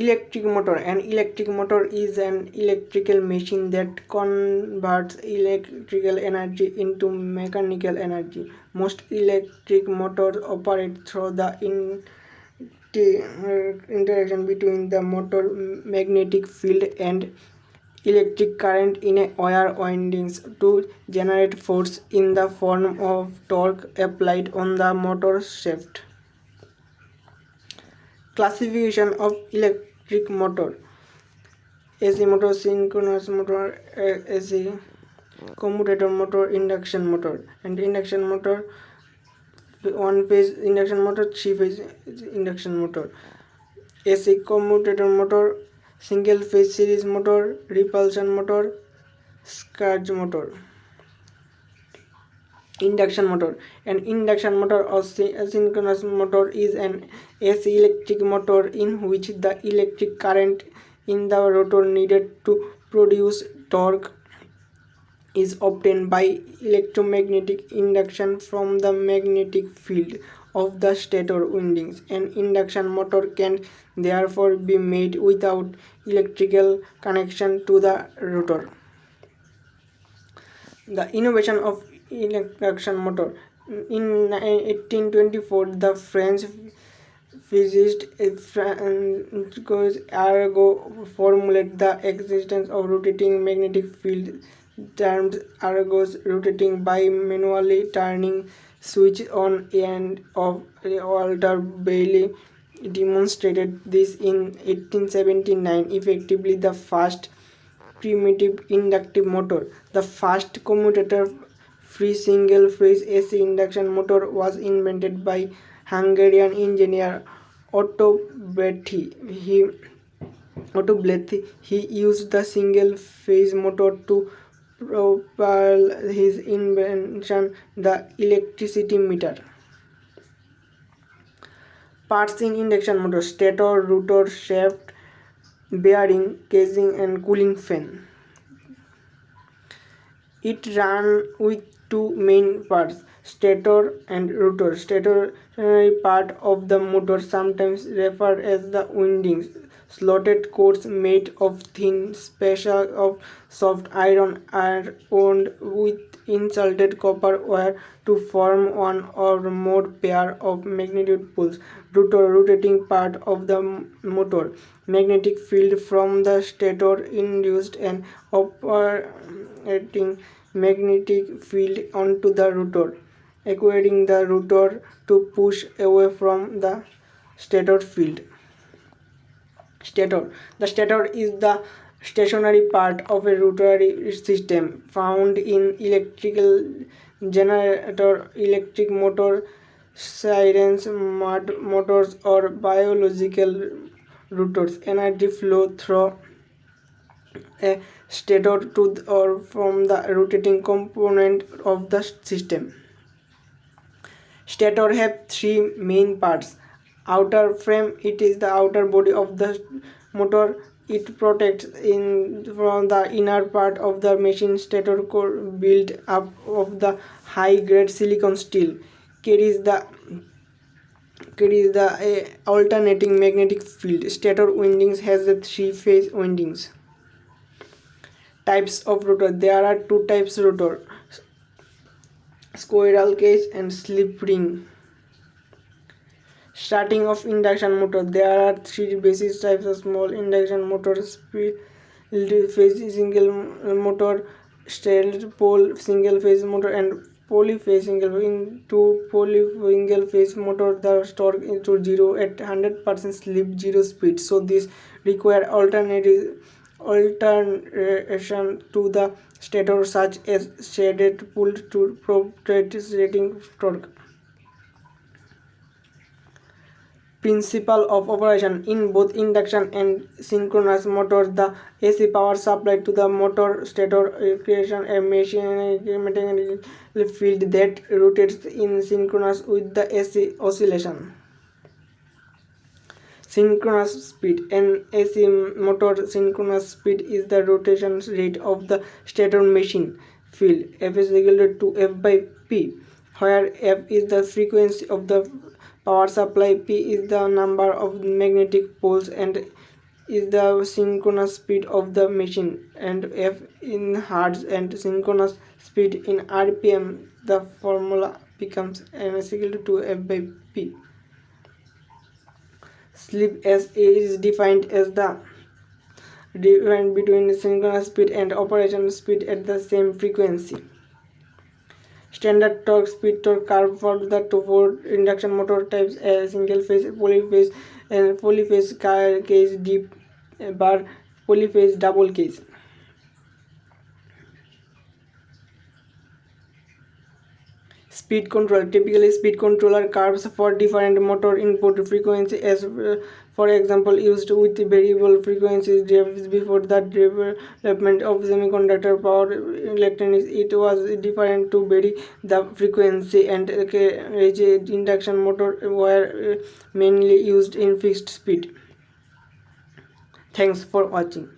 Electric motor. An electric motor is an electrical machine that converts electrical energy into mechanical energy. Most electric motors operate through the interaction between the motor magnetic field and electric current in a wire windings to generate force in the form of torque applied on the motor shaft. Classification of electric motor: AC motor, synchronous motor, AC commutator motor, induction motor. And induction motor: one phase induction motor, three phase induction motor. AC commutator motor, single phase series motor, repulsion motor, surge motor. Induction motor. An induction motor or synchronous motor is an AC electric motor in which the electric current in the rotor needed to produce torque is obtained by electromagnetic induction from the magnetic field of the stator windings. An induction motor can therefore be made without electrical connection to the rotor. The innovation of induction motor. In 1824, the French physicist Francois Arago formulated the existence of rotating magnetic field termed Arago's rotating by manually turning switch on and off. Walter Bailey demonstrated this in 1879, effectively the first primitive inductive motor. The first commutator-free single-phase AC induction motor was invented by Hungarian engineer Otto Blethy. He used the single-phase motor to propel his invention, the electricity meter. Parts in induction motor: stator, rotor, shaft, bearing, casing, and cooling fan. It ran with two main parts, stator and rotor. Stationary part of the motor, sometimes referred as the windings, slotted cores made of thin spacer of soft iron are wound with insulted copper wire to form one or more pair of magnetic poles. Rotor, rotating part of the motor. Magnetic field from the stator induced an operating magnetic field onto the rotor, acquiring the rotor to push away from the stator field. Stator. The stator is the stationary part of a rotary system found in electrical generator, electric motor, sirens, motors, or biological rotors. Energy flow through a stator to or from the rotating component of the system. Stator have three main parts. Outer frame: it is the outer body of the motor. It protects from the inner part of the machine. Stator core, built up of the high-grade silicon steel, carries the alternating magnetic field. Stator windings has the three-phase windings. Types of rotor: there are two types rotor, squirrel cage and slip ring. Starting of induction motor: there are three basic types of small induction motor: split phase single motor, sterile pole single phase motor, and polyphase single phase. In two single phase motor, the torque is to 0 at 100% slip, 0 speed, so this require alternation to the stator, such as shaded pull to provide rating torque. Principle of operation: in both induction and synchronous motors, the AC power supply to the motor stator creates a magnetic field that rotates in synchronous with the AC oscillation. Synchronous speed: an AC motor synchronous speed is the rotation rate of the stator machine field. F is equal to F by P, where F is the frequency of the power supply, P is the number of magnetic poles, and is the synchronous speed of the machine, and F in hertz and synchronous speed in RPM. The formula becomes m is equal to F by P. Slip S is defined as the difference between synchronous speed and operation speed at the same frequency. Standard torque speed torque curve for the two-four induction motor types: a single phase, polyphase, and polyphase case, deep bar, polyphase double case. Speed control. Typically, speed controller curves for different motor input frequency, as for example used with variable frequencies drives. Before the development of semiconductor power electronics, it was different to vary the frequency, and induction motor were mainly used in fixed speed. Thanks for watching.